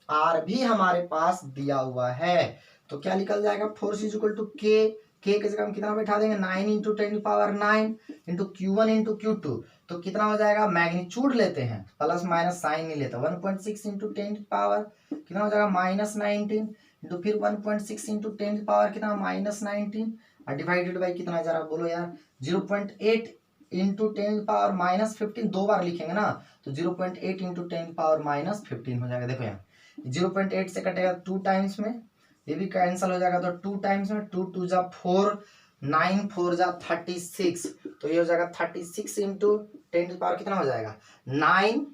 R भी हमारे पास दिया हुआ है। तो क्या निकल जाएगा? Force is equal to K के जगह हम कितना बैठा देंगे? 9 into 10⁻9 into Q1 into Q2, तो कितना हो जाएगा? मैग्नीट्यूड लेते हैं, प्लस माइनस साइन नहीं लेते। 1.6 इंटू 10⁻, कितना हो जाएगा? -19 इंटू फिर 1.6 इंटू 10⁻, कितना? -19, और डिवाइडेड बाई कितना जरा बोलो यार? 0.8 इंटू 10⁻−15, 2 बार लिखेंगे ना, तो 0.8 इंटू 10⁻−15 हो जाएगा। देखो यहाँ 0.8 से कटेगा 2 टाइम्स में, ये भी कैंसिल हो जाएगा, तो 2 टाइम्स में 2 2 जा 4, 9 4 जा 36, तो ये हो जाएगा 36 इंटू 10 टू पावर कितना हो जाएगा 9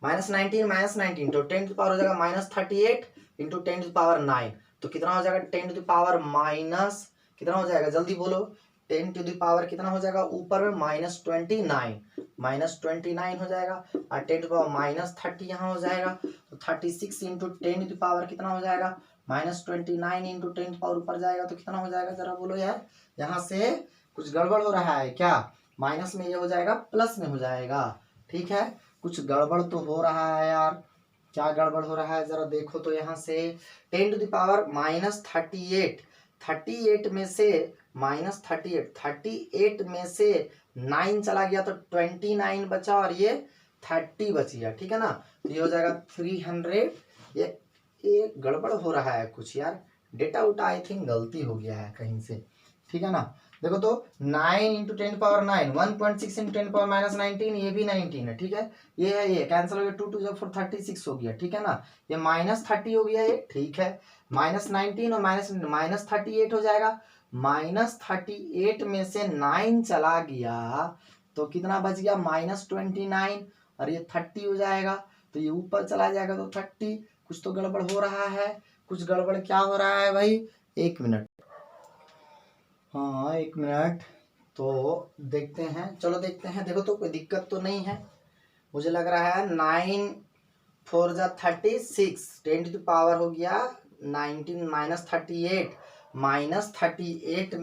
-19 तो 10 टू पावर हो जाएगा -38 इंटू 10 टू पावर 9, तो कितना हो जाएगा 10 टू पावर माइनस कितना हो जाएगा जल्दी बोलो 10 टू पावर कितना हो जाएगा ऊपर में -29 हो जाएगा और 10 टू पावर -30 यहाँ हो जाएगा, तो 36 इंटू 10 टू पावर कितना हो जाएगा -29 इंटू 10 टू पावर ऊपर जाएगा तो कितना हो जाएगा जरा बोलो यार, यहाँ से कुछ गड़बड़ हो रहा है क्या, माइनस में ये हो जाएगा प्लस में हो जाएगा, ठीक है कुछ गड़बड़ तो हो रहा है यार, क्या गड़बड़ हो रहा है जरा देखो तो यहाँ से 10 टू द पावर -38 में से -38 में से 9 चला गया तो 29 बचा और ये 30 बच गया, ठीक है ना, तो ये हो जाएगा 300। ये गड़बड़ हो रहा है कुछ यार, डेटा उटा आई थिंक गलती हो गया है कहीं से, ठीक है ना, देखो तो 9 इंटू 10 पावर 9 1.6 इंटू 10 पावर -19 ये भी 19 है, ठीक है, ये है ये कैंसिल हो गया 2 2 जब 4 36 हो गया, ठीक है ना, ये -30 हो गया ये, ठीक है, -19 और -38 हो जाएगा, -38 में से 9 चला गया तो कितना बच गया -29 और ये 30 हो जाएगा, तो ये ऊपर चला जाएगा तो 30, कुछ तो गड़बड़ हो रहा है, कुछ गड़बड़ क्या हो रहा है भाई, एक मिनट, हाँ एक मिनट, तो देखते हैं, चलो देखते हैं, देखो तो कोई दिक्कत तो नहीं है, मुझे लग रहा है 9 4 जा 36 10 टू पावर हो गया 19 -38 -38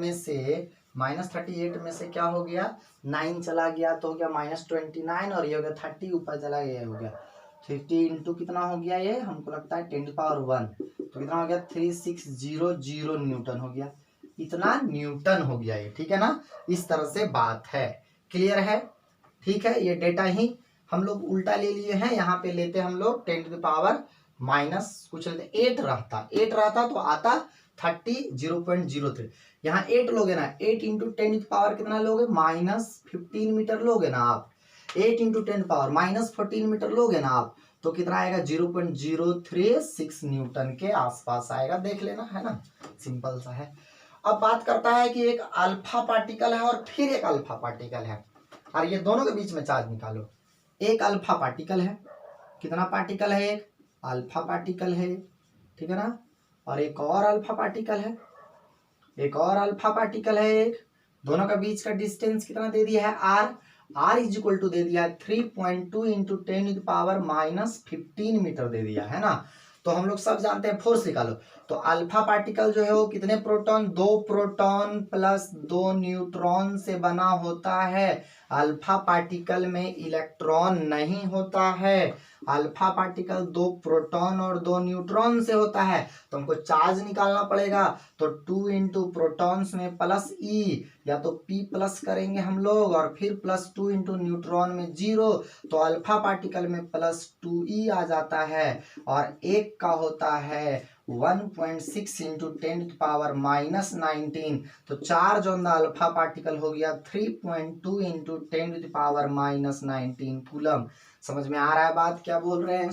में से क्या हो गया 9 चला गया तो हो गया -29 और ये हो गया 30 ऊपर चला गया हो गया 50 इंटू कितना हो गया ये हमको लगता है 10 टू पावर 1 तो कितना हो गया 3600 न्यूटन हो गया, इतना न्यूटन हो गया ये, ठीक है ना, इस तरह से बात है, क्लियर है, ठीक है, ये डेटा ही हम लोग उल्टा ले लिए हैं, यहाँ पे लेते हम लोग 10 टू पावर माइनस कुछ लेते 8 रहता तो आता 30 यहाँ 8 लोगे ना, 8 इंटू 10 पावर कितना लोगे -15 मीटर लोगे ना आप, 8 इंटू 10 पावर -14 मीटर लोगे ना आप, तो कितना आएगा 0.036 न्यूटन के आसपास आएगा, देख लेना है ना, सिंपल सा है। अब बात करता है कि एक अल्फा पार्टिकल है और फिर एक अल्फा पार्टिकल है, और ये दोनों के बीच में चार्ज निकालो, एक अल्फा पार्टिकल है, कितना पार्टिकल है, एक अल्फा पार्टिकल है, ठीक है ना, और एक और अल्फा पार्टिकल है, एक और अल्फा पार्टिकल है, एक दोनों का बीच का डिस्टेंस कितना दे दिया है r इज इक्वल टू दे दिया है 3.2 इंटू 10 टू पावर -15 मीटर दे दिया है ना, तो हम लोग सब जानते हैं फोर्स निकालो, तो अल्फा पार्टिकल जो है वो कितने प्रोटॉन 2 प्रोटॉन प्लस 2 न्यूट्रॉन से बना होता है, अल्फा पार्टिकल में इलेक्ट्रॉन नहीं होता है, अल्फा पार्टिकल 2 प्रोटॉन और 2 न्यूट्रॉन से होता है, तो हमको चार्ज निकालना पड़ेगा, तो 2 इंटू प्रोटॉन्स में प्लस ई या तो p प्लस करेंगे हम लोग और फिर +2 इंटू न्यूट्रॉन में 0, तो अल्फा पार्टिकल में +2e आ जाता है और एक का होता है 1.6 इंटू 10 पावर -19, तो charge on the alpha particle हो गया 3.2 इंटू 10 पावर -19 कूलम। समझ में आ रहा है बात क्या बोल रहे हैं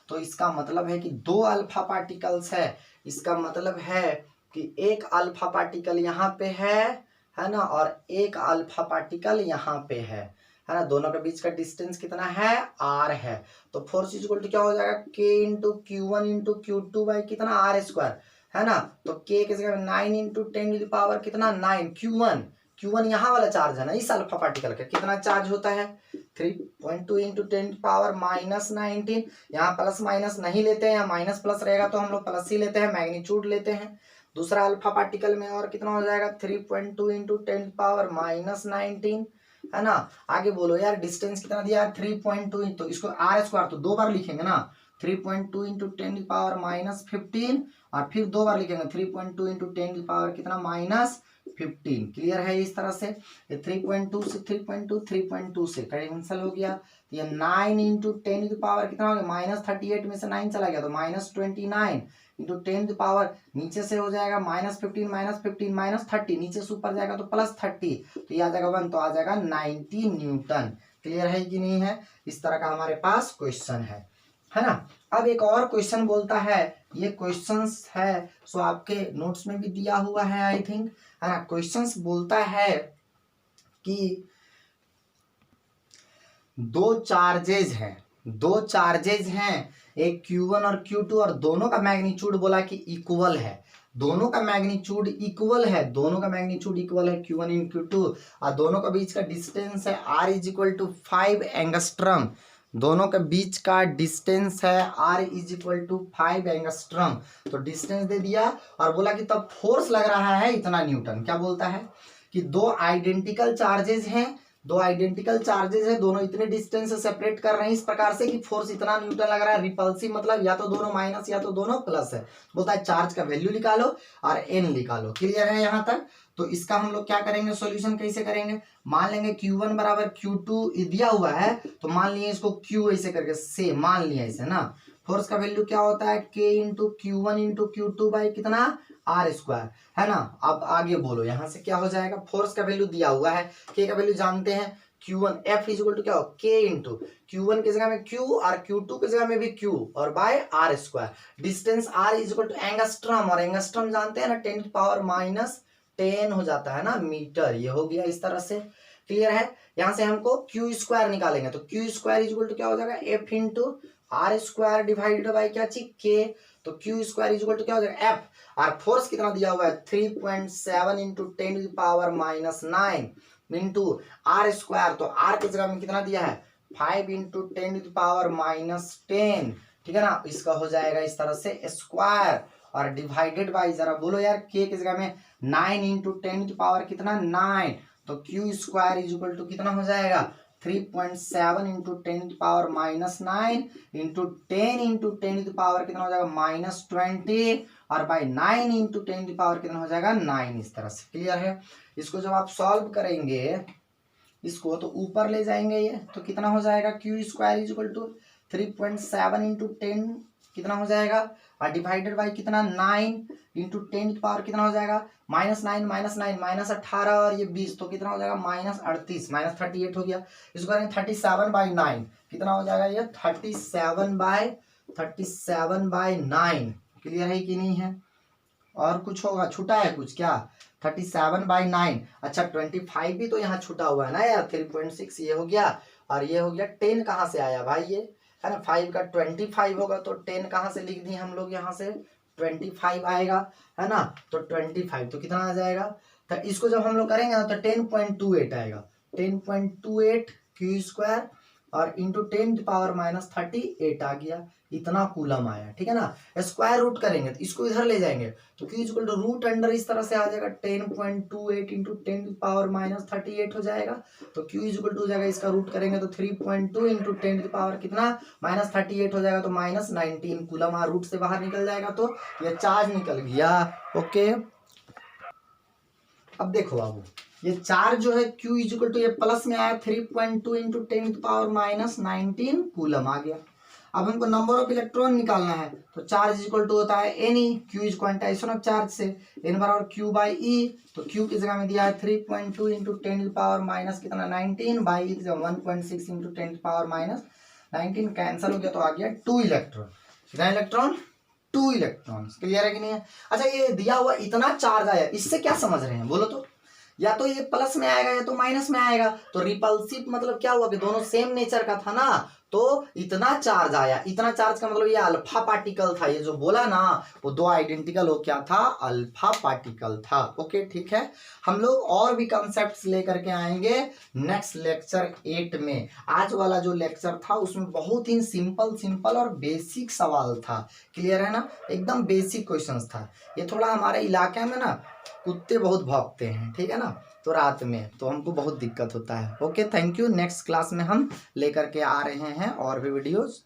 तो इसका मतलब है कि 2 अल्फा पार्टिकल्स है, इसका मतलब है कि एक अल्फा पार्टिकल यहाँ पे है ना, और एक अल्फा पार्टिकल यहाँ पे है ना, दोनों के बीच का डिस्टेंस कितना है r है, तो फोर्स इज इक्वल टू क्या हो जाएगा k into Q1 into Q2 by कितना r² है ना, तो k किस 9 इंटू 10 टू पावर कितना 9 Q1 यहाँ वाला चार्ज है ना, इस अल्फा पार्टिकल का कितना चार्ज होता है 3.2 इंटू 10 पावर -19, यहाँ प्लस माइनस नहीं लेते हैं, माइनस प्लस रहेगा तो हम लोग प्लस ही लेते हैं, मैग्नीट्यूड लेते हैं। दूसरा अल्फा पार्टिकल में और कितना हो जाएगा 3.2 इंटू 10 पावर -19 है ना, आगे बोलो यार डिस्टेंस कितना दिया है 3.2, तो इसको r² तो 2 बार लिखेंगे ना, 3.2 इंटू 10 पावर -15 और फिर 2 बार लिखेंगे 3.2 इंटू 10 पावर कितना -15, क्लियर है, इस तरह से ये 3.2 से 3.2 से कैंसिल हो गया, तो ये 9 इंटू 10 पावर कितना हो गया -38 में से 9 चला गया तो -29 इंटू 10 पावर नीचे से हो जाएगा -15 -30 नीचे से ऊपर जाएगा तो +30, तो ये आ जाएगा 1, तो आ जाएगा 90 न्यूटन, क्लियर है कि नहीं है, इस तरह का हमारे पास क्वेश्चन है ना। अब एक और क्वेश्चन बोलता है ये क्वेश्चंस है, सो आपके नोट्स में भी दिया हुआ है आई थिंक, है ना। क्वेश्चंस बोलता है कि दो चार्जेज हैं, एक Q1 और Q2, और दोनों का मैग्नीट्यूड बोला कि इक्वल है, दोनों का मैग्नीट्यूड इक्वल है Q1 इन Q2, और दोनों का बीच का डिस्टेंस है R is equal to 5 angstrom, दोनों के बीच का डिस्टेंस है R is equal to 5 angstrom. तो डिस्टेंस दे दिया और बोला कि तब फोर्स लग रहा है इतना न्यूटन। क्या बोलता है कि दो आइडेंटिकल चार्जेज हैं, दोनों इतने डिस्टेंस से सेपरेट कर रहे हैं इस प्रकार से कि फोर्स इतना न्यूटन लग रहा है। रिपल्सिव मतलब या तो दोनों माइनस या तो दोनों प्लस है। बोलता है चार्ज का वैल्यू निकालो और एन निकालो। क्लियर है यहाँ तक? तो इसका हम लोग क्या करेंगे, सॉल्यूशन कैसे करेंगे। मान लेंगे Q1 बराबर Q2 दिया हुआ है, तो मान लिए इसको Q ऐसे करके से मान लिया ऐसे ना। फोर्स का वैल्यू क्या होता है K into Q1 into Q2 by कितना R स्क्वायर, है ना। अब आगे बोलो यहाँ से क्या हो जाएगा। फोर्स का वैल्यू दिया हुआ है, K का वैल्यू जानते हैं Q1 F is equal to क्या हो K इंटू Q1 की जगह में Q और Q2 की जगह में भी Q और by R square. Distance R is equal to angstrom, और एंगस्ट्रम जानते हैं ना 10 पावर माइनस 10 हो जाता है ना मीटर। ये हो गया इस तरह से। क्लियर है? यहाँ से हमको Q स्क्वायर निकालेंगे, तो Q square is equal to क्या हो जाएगा F into R square divided by क्या चीज K। तो Q square is equal to क्या हो जाएगा F, और फोर्स कितना दिया हुआ है 3.7 into 10 to the power minus 9 into R square. तो R की जगह में कितना दिया है 5 into 10 to the power minus 10, ठीक है ना। इसका हो जाएगा इस तरह से स्क्वायर और डिवाइडेड बाई, जरा बोलो यार, K की जगह में 9 इंटू 10 टू द पावर कितना 9, तो Q square is equal to कितना हो जाएगा 3.7 into 10 to power minus 9 into 10 into 10 to power कितना हो जाएगा माइनस 20, और बाई 9 इंटू 10 टू पावर कितना हो जाएगा 9। इस तरह से। क्लियर है? इसको जब आप सॉल्व करेंगे इसको, तो ऊपर ले जाएंगे ये, तो कितना हो जाएगा Q square is equal to 3.7 into 10 कितना हो जाएगा, और डिवाइडेड बाई कितना 9 इंटू 10 की पावर कितना हो जाएगा माइनस 9 माइनस 18 और ये 20, तो कितना हो जाएगा माइनस 38 माइनस 38 हो गया। इसको करेंगे 37 बाई 9 कितना हो जाएगा ये 37 बाई 9। क्लियर है कि नहीं है? और कुछ होगा, छूटा है कुछ क्या? 37 बाई 9, अच्छा 25 भी तो यहाँ छूटा हुआ है ना यार, 3.6 ये हो गया, और ये हो गया 10 कहाँ से आया भाई, ये है ना 5 का 25 होगा, तो 10 कहाँ से लिख दिए हम लोग, यहाँ से 25 आएगा, है ना। तो 25 तो कितना आ जाएगा, तो इसको जब हम लोग करेंगे ना तो 10.28 आएगा, 10.28 Q स्क्वायर और इंटू 10 पावर माइनस 38 आ गया, इतना कूलम आया। ठीक है ना। स्क्वायर रूट करेंगे तो इसको इधर ले जाएंगे, तो Q equal to root under इस तरह से आ जाएगा 10.28 इंटू 10 पावर माइनस 38 हो जाएगा। तो Q इक्वल टू हो जाएगा, इसका रूट करेंगे तो 3.2 इंटू 10 पावर कितना माइनस 38 हो जाएगा, तो माइनस 19 कूलम। रूट से बाहर निकल जाएगा तो ये चार्ज निकल गया। ओके, अब देखो बाबू, ये चार्ज जो है Q इक्वल टू ये प्लस में आया 3.2 इंटू 10 पावर माइनस 19 कूलम आ गया। अब हमको नंबर ऑफ इलेक्ट्रॉन निकालना है, तो चार्ज इक्वल टू होता है N E, Q is quantization of charge से, एन बराबर क्यू बाई ई। तो क्यू की जगह में दिया है 3.2 इंटू 10 पावर माइनस कितना 19 बाई ई की जगह 1.6 इंटू 10 पावर माइनस 19, कैंसिल हो गया तो आ गया 2 इलेक्ट्रॉन। कितना इलेक्ट्रॉन 2 इलेक्ट्रॉन। क्लियर है कि नहीं है? अच्छा, ये दिया हुआ इतना चार्ज आया, इससे क्या समझ रहे हैं बोलो तो? या तो ये प्लस में आएगा या तो माइनस में आएगा। तो रिपल्सिव मतलब क्या हुआ कि दोनों सेम नेचर का था ना, तो इतना चार्ज आया। इतना चार्ज का मतलब ये अल्फा पार्टिकल था, ये जो बोला ना वो दो आइडेंटिकल हो क्या था, अल्फा पार्टिकल था। ओके ठीक है, हम लोग और भी कॉन्सेप्ट्स लेकर के आएंगे नेक्स्ट लेक्चर 8 में। आज वाला जो लेक्चर था उसमें बहुत ही सिंपल और बेसिक सवाल था। क्लियर है ना, एकदम बेसिक क्वेश्चंस था। ये थोड़ा हमारे इलाके में ना कुत्ते बहुत भौंकते हैं, ठीक है ना, तो रात में तो हमको बहुत दिक्कत होता है। Okay, thank you. Next class में हम लेकर के आ रहे हैं और भी वीडियोस।